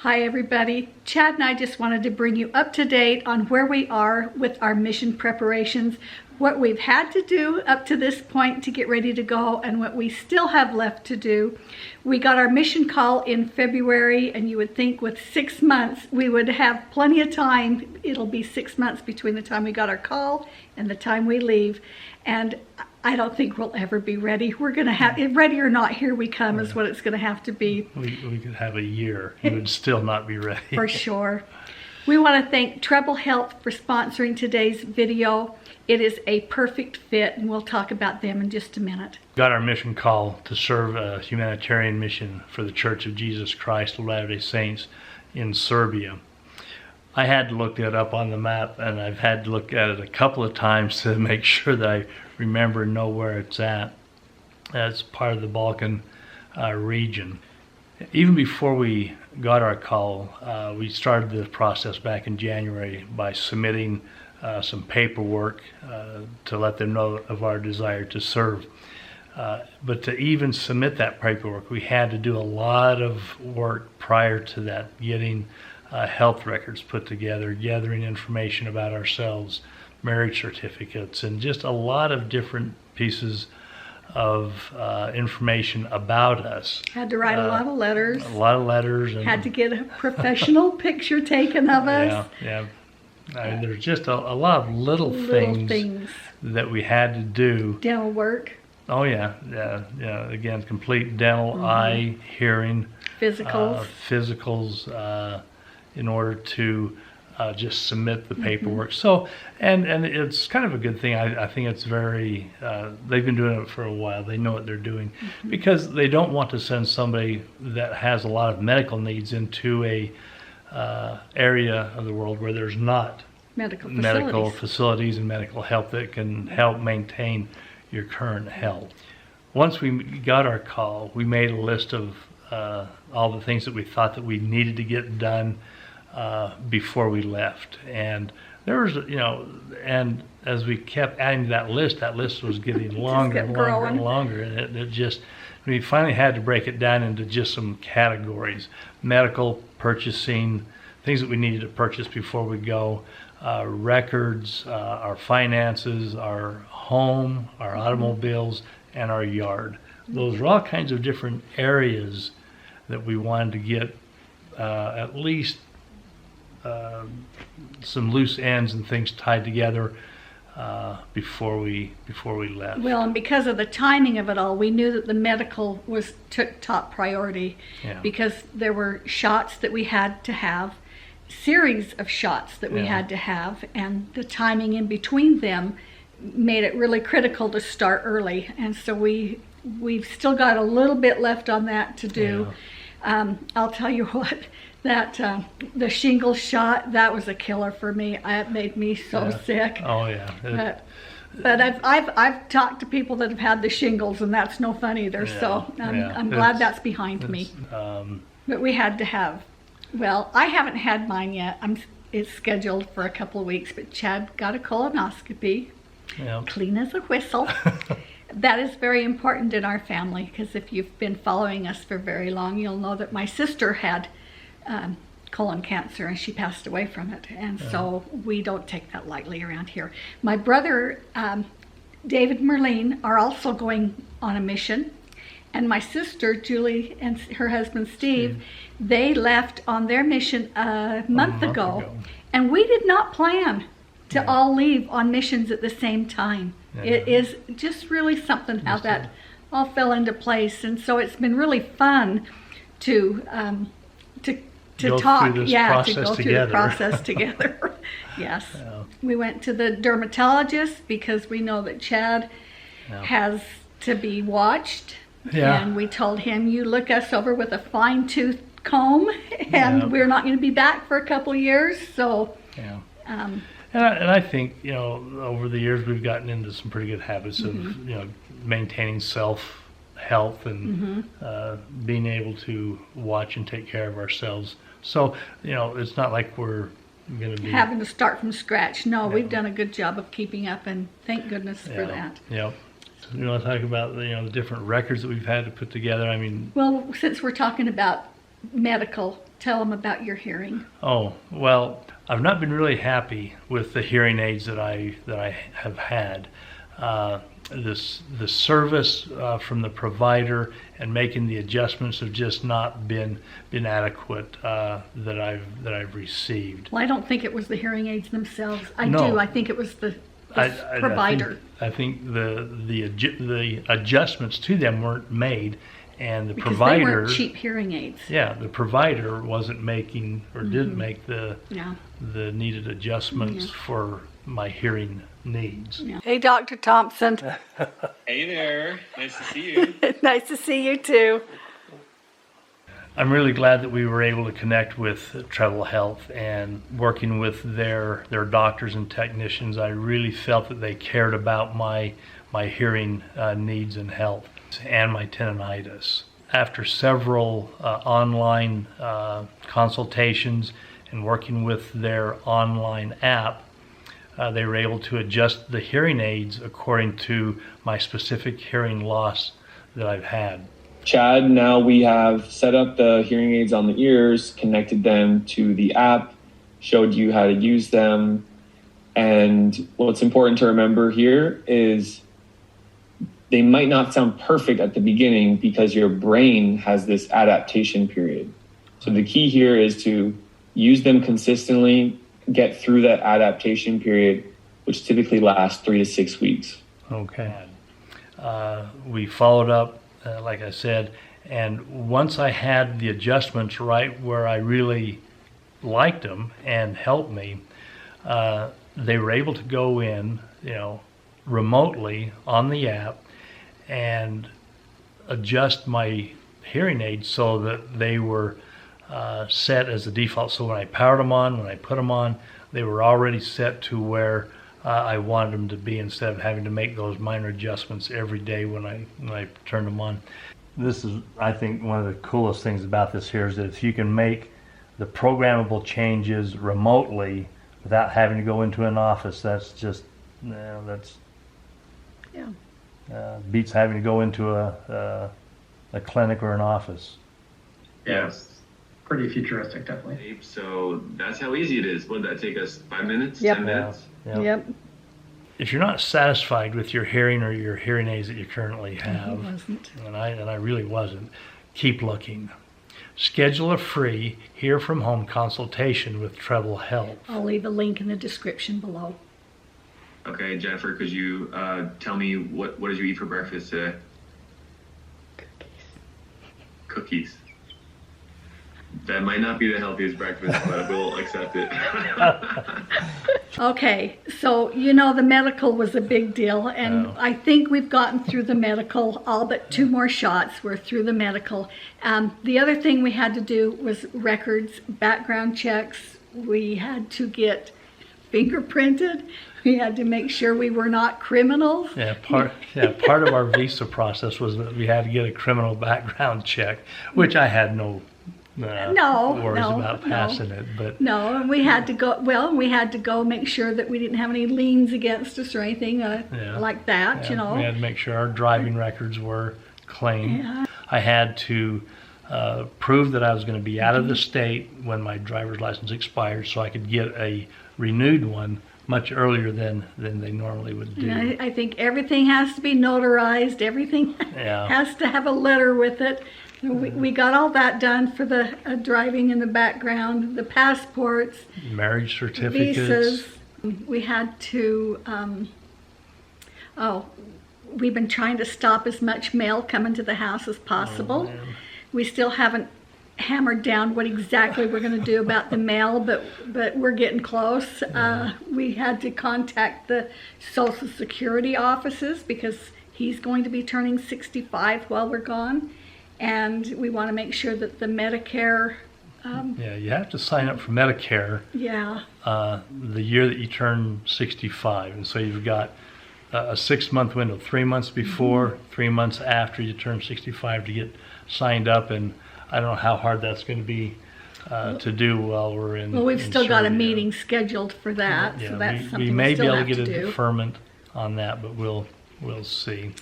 Hi everybody. Chad and I just wanted to bring you up to date on where we are with our mission preparations, what we've had to do up to this point to get ready to go, and what we still have left to do. We got our mission call in February, and you would think with 6 months we would have plenty of time. It'll be 6 months between the time we got our call and the time we leave, and I don't think we'll ever be ready. We're going to have it, ready or not, here we come is what it's going to have to be. We could have a year. You would still not be ready. For sure. We want to thank Treble Health for sponsoring today's video. It is a perfect fit, and we'll talk about them in just a minute. Got our mission call to serve a humanitarian mission for the Church of Jesus Christ of Latter-day Saints in Serbia. I had to look that up on the map, and I've had to look at it a couple of times to make sure that I remember and know where it's at. It's part of the Balkan region. Even before we got our call, we started the process back in January by submitting some paperwork to let them know of our desire to serve. But to even submit that paperwork, we had to do a lot of work prior to that, getting health records put together, gathering information about ourselves, marriage certificates, and just a lot of different pieces of information about us. Had to write a lot of letters. A lot of letters. And had to get a professional picture taken of us. Yeah. I mean, there's just a lot of little things that we had to do. Dental work. Oh yeah. Again, complete dental, eye, hearing, physicals, in order to just submit the paperwork. So, and it's kind of a good thing. I think it's very, they've been doing it for a while. They know what they're doing, because they don't want to send somebody that has a lot of medical needs into a area of the world where there's not medical facilities and medical help that can help maintain your current health. Once we got our call, we made a list of all the things that we thought that we needed to get done before we left. And there was, and as we kept adding to that list was getting longer and longer and longer. And it just, we finally had to break it down into just some categories: medical, purchasing, things that we needed to purchase before we go, records, our finances, our home, our automobiles, and our yard. Those are all kinds of different areas that we wanted to get at least some loose ends and things tied together before we left. Well, and because of the timing of it all, we knew that the medical took top priority, because there were shots that we had to have, series of shots that we had to have, and the timing in between them made it really critical to start early. And so we've still got a little bit left on that to do. I'll tell you what, that the shingles shot, that was a killer for me. It made me so sick. Oh yeah. But I've talked to people that have had the shingles, and that's no fun either. So I'm glad that's behind me. But we had to have. Well, I haven't had mine yet. It's scheduled for a couple of weeks. But Chad got a colonoscopy, clean as a whistle. That is very important in our family, because if you've been following us for very long, you'll know that my sister had colon cancer, and she passed away from it. And so we don't take that lightly around here. My brother, David Merlene, are also going on a mission. And my sister, Julie, and her husband, Steve, they left on their mission a month ago. And we did not plan to all leave on missions at the same time. It is just really something how that all fell into place. And so it's been really fun to talk, to go through the process together. Yes. We went to the dermatologist because we know that Chad has to be watched. And we told him, you look us over with a fine-tooth comb, and we're not going to be back for a couple of years. So, and I think, over the years we've gotten into some pretty good habits of, maintaining self-health and being able to watch and take care of ourselves. So, it's not like we're going to be having to start from scratch. No, we've done a good job of keeping up, and thank goodness for that. So you want to talk about the different records that we've had to put together? I mean, well, since we're talking about medical. Tell them about your hearing. Oh, well, I've not been really happy with the hearing aids that I have had. The service from the provider and making the adjustments have just not been adequate that I've received. Well, I don't think it was the hearing aids themselves. No. I think it was the provider. I think the adjustments to them weren't made, and the because provider, they weren't cheap hearing aids. Yeah, the provider wasn't making or didn't make the needed adjustments for my hearing needs. Yeah. Hey, Dr. Thompson. Hey there. Nice to see you. Nice to see you too. I'm really glad that we were able to connect with Treble Health, and working with their doctors and technicians. I really felt that they cared about my hearing needs and health and my tinnitus. After several online consultations and working with their online app, they were able to adjust the hearing aids according to my specific hearing loss that I've had. Chad, now we have set up the hearing aids on the ears, connected them to the app, showed you how to use them. And what's important to remember here is they might not sound perfect at the beginning because your brain has this adaptation period. So the key here is to use them consistently, get through that adaptation period, which typically lasts 3 to 6 weeks. Okay. We followed up, like I said, and once I had the adjustments right where I really liked them and helped me, they were able to go in, remotely on the app and adjust my hearing aids so that they were set as the default. So when I powered them on, when I put them on, they were already set to where I wanted them to be, instead of having to make those minor adjustments every day when I turned them on. This is, I think, one of the coolest things about this here is that if you can make the programmable changes remotely without having to go into an office, that's just, beats having to go into a clinic or an office. Yes. Pretty futuristic, definitely. So that's how easy it is. What did that take us? 5 minutes? Yep. 10 minutes? Yep. If you're not satisfied with your hearing or your hearing aids that you currently have, and I really wasn't, keep looking. Schedule a free Hear from Home consultation with Treble Health. I'll leave a link in the description below. Okay, Jennifer, could you tell me what did you eat for breakfast today? Cookies. That might not be the healthiest breakfast, but we'll accept it. Okay, so the medical was a big deal, and I think we've gotten through the medical, all but 2 more shots. We're through the medical. The other thing we had to do was records, background checks. We had to get fingerprinted. We had to make sure we were not criminals. Part of our visa process was that we had to get a criminal background check, which I had no worries about passing it, but and we had to go. Well, we had to go make sure that we didn't have any liens against us or anything like that. We had to make sure our driving records were clean. Yeah. I had to prove that I was going to be out of the state when my driver's license expired, so I could get a renewed one much earlier than they normally would do. I think everything has to be notarized. Everything has to have a letter with it. We got all that done for the driving in the background, the passports, marriage certificates, visas. We had to, we've been trying to stop as much mail coming to the house as possible. We still haven't hammered down what exactly we're going to do about the mail, but we're getting close. We had to contact the Social Security offices because he's going to be turning 65 while we're gone. And we want to make sure that the Medicare... you have to sign up for Medicare the year that you turn 65. And so you've got a 6-month window, 3 months before, 3 months after you turn 65 to get signed up. And I don't know how hard that's going to be to do while we're in Well, we've still got a Serbia. meeting scheduled for that, so that's something we may still be able have to get to a do. deferment on that, but we'll see.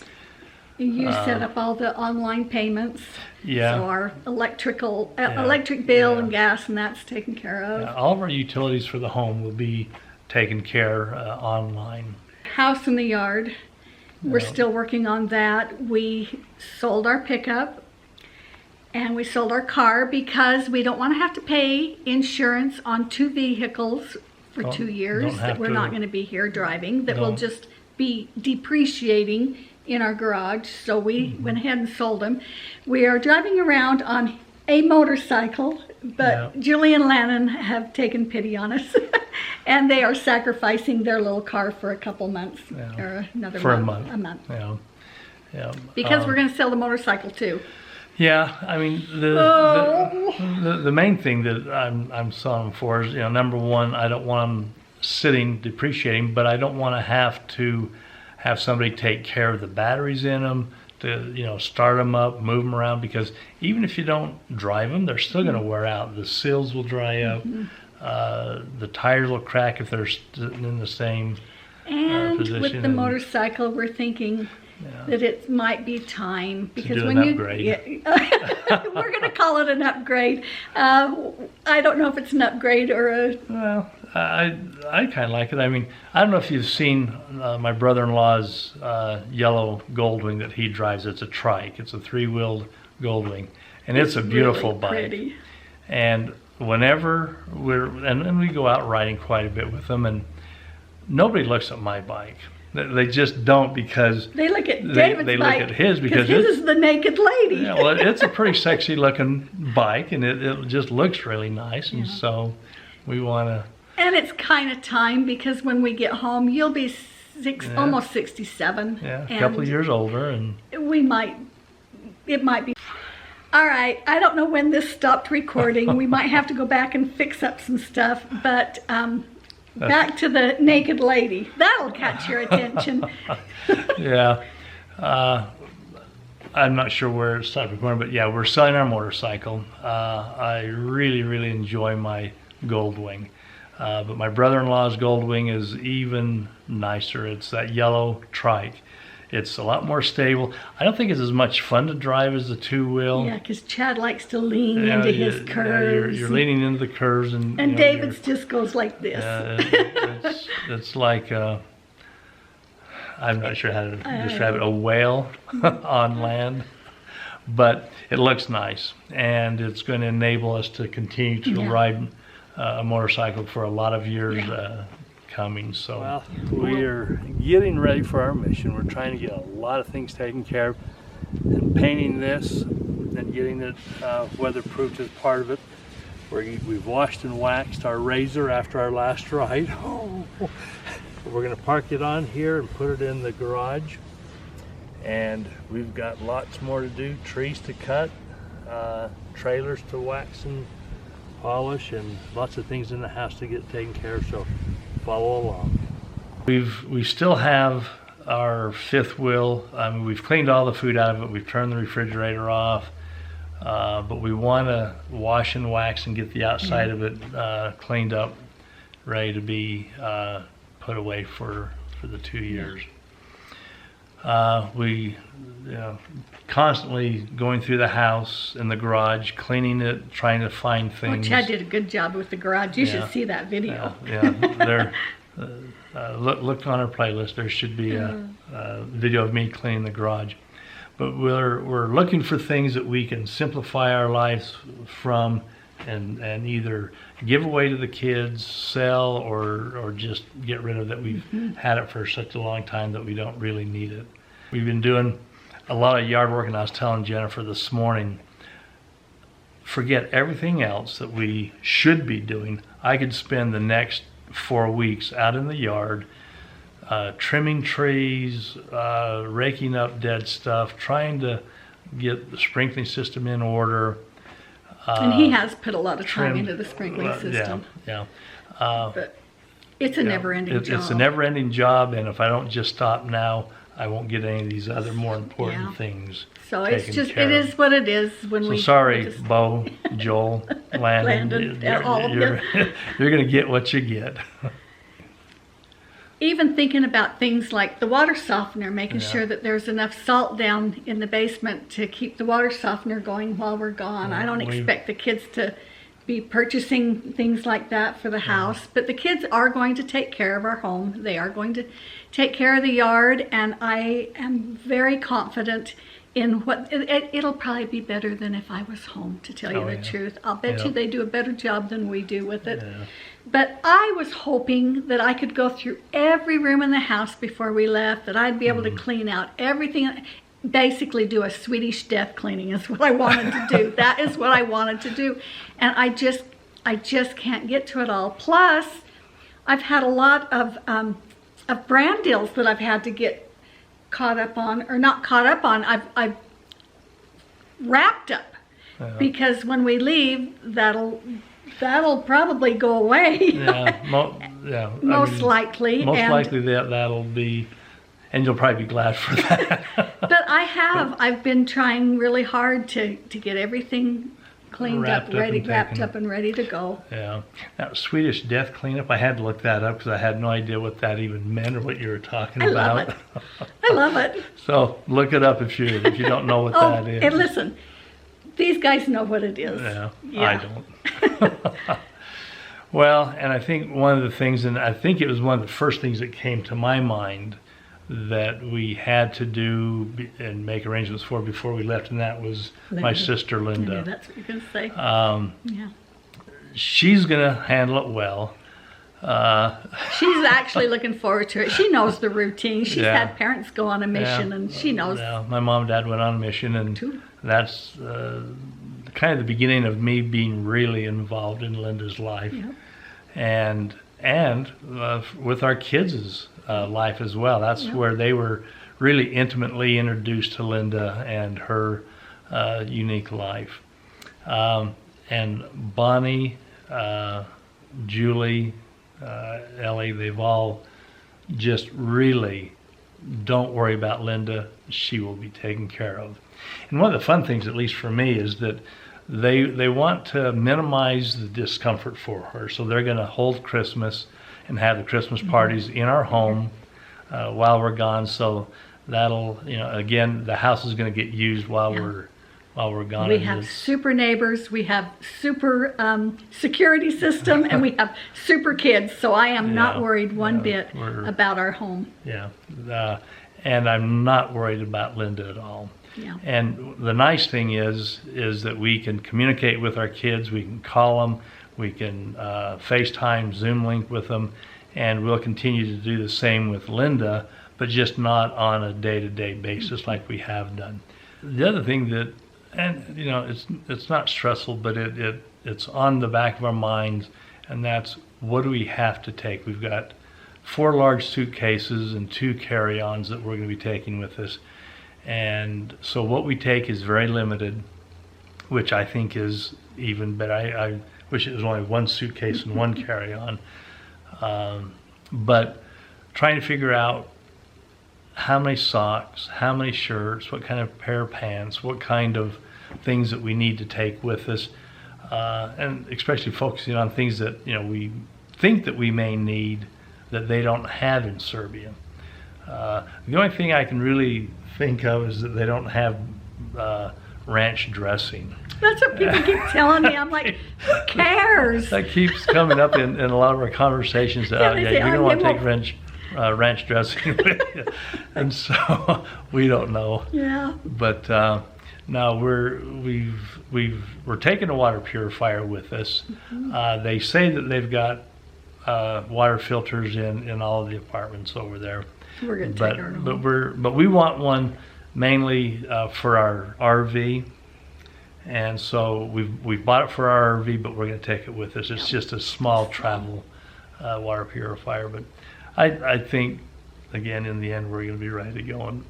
You set up all the online payments. Yeah. So our electric bill Yeah. and gas and that's taken care of. All of our utilities for the home will be taken care online. House in the yard. We're still working on that. We sold our pickup and we sold our car because we don't want to have to pay insurance on 2 vehicles for 2 years that we're not going to be here driving, that will just be depreciating in our garage. So we went ahead and sold them. We are driving around on a motorcycle, but Julie and Lannon have taken pity on us and they are sacrificing their little car for a couple months or another month. A month. Yeah. Because we're going to sell the motorcycle too. Yeah, I mean the main thing that I'm selling them for is, number one, I don't want them sitting depreciating, but I don't want to have somebody take care of the batteries in them, to start them up, move them around, because even if you don't drive them, they're still going to wear out. The seals will dry up, the tires will crack if they're in the same position. And with the motorcycle, we're thinking that it might be time, because to do when an upgrade. we're going to call it an upgrade. I don't know if it's an upgrade or a. Well, I kind of like it. I mean, I don't know if you've seen my brother-in-law's yellow Goldwing that he drives. It's a trike. It's a 3-wheeled Goldwing, and it's a beautiful really bike. Pretty. And whenever and we go out riding quite a bit with them, and nobody looks at my bike. They just don't, because they look at David's they bike, look at his because his is the naked lady. Yeah, well, it's a pretty sexy looking bike, and it just looks really nice, and so we want to. And it's kind of time, because when we get home, you'll be almost 67. Yeah, a couple of years older, and it might be. All right, I don't know when this stopped recording. We might have to go back and fix up some stuff, but back to the naked lady. That'll catch your attention. Yeah. I'm not sure where it stopped recording, but yeah, we're selling our motorcycle. I really, really enjoy my Goldwing. But my brother-in-law's Goldwing is even nicer. It's that yellow trike. It's a lot more stable. I don't think it's as much fun to drive as the 2-wheel. Yeah, because Chad likes to lean into his curves. You're leaning into the curves. And David's just goes like this. It's like, I'm not sure how to describe it, a whale on land. But it looks nice, and it's going to enable us to continue to ride a motorcycle for a lot of years coming. So well, we are getting ready for our mission. We're trying to get a lot of things taken care of, and painting this and getting it weatherproofed is part of it. We've washed and waxed our Razor after our last ride. We're going to park it on here and put it in the garage, and we've got lots more to do. Trees to cut, trailers to wax and polish, and lots of things in the house to get taken care of, so follow along. We still have our 5th wheel. We've cleaned all the food out of it. We've turned the refrigerator off, but we want to wash and wax and get the outside of it cleaned up, ready to be put away for the 2 years. We constantly going through the house and the garage, cleaning it, trying to find things. Chad did a good job with the garage. You should see that video. Look on our playlist. There should be a video of me cleaning the garage. But we're looking for things that we can simplify our lives from, and either give away to the kids, sell, or just get rid of that. We've had it for such a long time that we don't really need it. We've been doing a lot of yard work, and I was telling Jennifer this morning, forget everything else that we should be doing. I could spend the next 4 weeks out in the yard, trimming trees, raking up dead stuff, trying to get the sprinkling system in order. And he has put a lot of time into the sprinkling system. But it's a never-ending job. It's a never-ending job, and if I don't just stop now, I won't get any of these other more important things. So it's just, it is what it is. Sorry, Bo, Joel, Landon, all of you. You're going to get what you get. even thinking about things like the water softener, making sure that there's enough salt down in the basement to keep the water softener going while we're gone. I don't expect the kids to be purchasing things like that for the house, but the kids are going to take care of our home. They are going to take care of the yard, and I am very confident in what it'll probably be better than if I was home, to tell you the truth. I'll bet you they do a better job than we do with it. But I was hoping that I could go through every room in the house before we left, that I'd be able to clean out everything, basically do a Swedish death cleaning is what I wanted to do. That is what I wanted to do. And I just can't get to it all. Plus, I've had a lot of brand deals that I've had to get caught up on, or not caught up on, I've wrapped up, because when we leave, that'll probably go away. Most likely. Most likely that'll be, and you'll probably be glad for that. But I've been trying really hard to get everything cleaned wrapped up and ready to go. Yeah. Now, Swedish death cleanup, I had to look that up because I had no idea what that even meant or what you were talking about. I love it. So look it up if you don't know what that is. And listen, these guys know what it is. Yeah. I don't. Well, and I think one of the things, and I think it was one of the first things that came to my mind that we had to do and make arrangements for before we left, and that was my sister Linda. Yeah, that's what you're going to say. She's going to handle it well. She's actually looking forward to it. She knows the routine. She's had parents go on a mission, and she knows. Yeah, my mom and dad went on a mission, and that's kind of the beginning of me being really involved in Linda's life, and with our kids' life as well. That's where they were really intimately introduced to Linda and her unique life. And Bonnie, Julie, Ellie, they've all just really, don't worry about Linda, she will be taken care of. And one of the fun things, at least for me, is that they want to minimize the discomfort for her. So they're going to hold Christmas and have the Christmas parties in our home while we're gone. So that'll, again, the house is going to get used while we're gone. We have super neighbors, we have super security system, and we have super kids. So I am not worried one bit about our home. And I'm not worried about Linda at all. And the nice thing is that we can communicate with our kids. We can call them, we can FaceTime, Zoom link with them, and we'll continue to do the same with Linda, but just not on a day-to-day basis like we have done. The other thing that, and it's not stressful, but it's on the back of our minds, and that's, what do we have to take? We've got 4 large suitcases and 2 carry-ons that we're going to be taking with us. And so what we take is very limited, which I think is even better. I wish it was only 1 suitcase and 1 carry-on. But trying to figure out how many socks, how many shirts, what kind of pair of pants, what kind of things that we need to take with us, and especially focusing on things that we think that we may need that they don't have in Serbia. The only thing I can really think of is that they don't have ranch dressing. That's what people keep telling me. I'm like, who cares? That keeps coming up in a lot of our conversations. You don't want to take ranch dressing with you. And so we don't know. Yeah. But now we're taking a water purifier with us. They say that they've got water filters in all of the apartments over there. We're going to take our own. But we want one mainly for our RV. And so we've bought it for our RV, but we're going to take it with us. It's just a small travel water purifier. But I think, again, in the end, we're going to be ready to go. And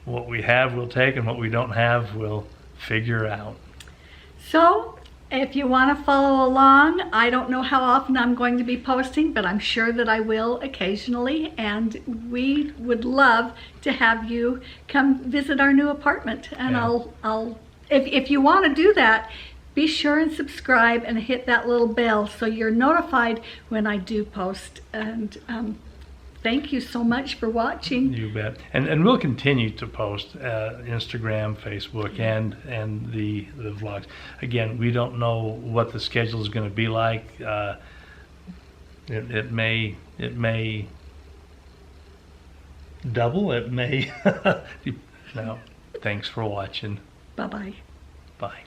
what we have, we'll take, and what we don't have, we'll figure out. So if you want to follow along, I don't know how often I'm going to be posting, but I'm sure that I will occasionally. And we would love to have you come visit our new apartment. And if you want to do that, be sure and subscribe and hit that little bell so you're notified when I do post. And thank you so much for watching. You bet. And we'll continue to post Instagram, Facebook, and the vlogs. Again, we don't know what the schedule is going to be like. It may double. It may. No. Thanks for watching. Bye-bye. Bye.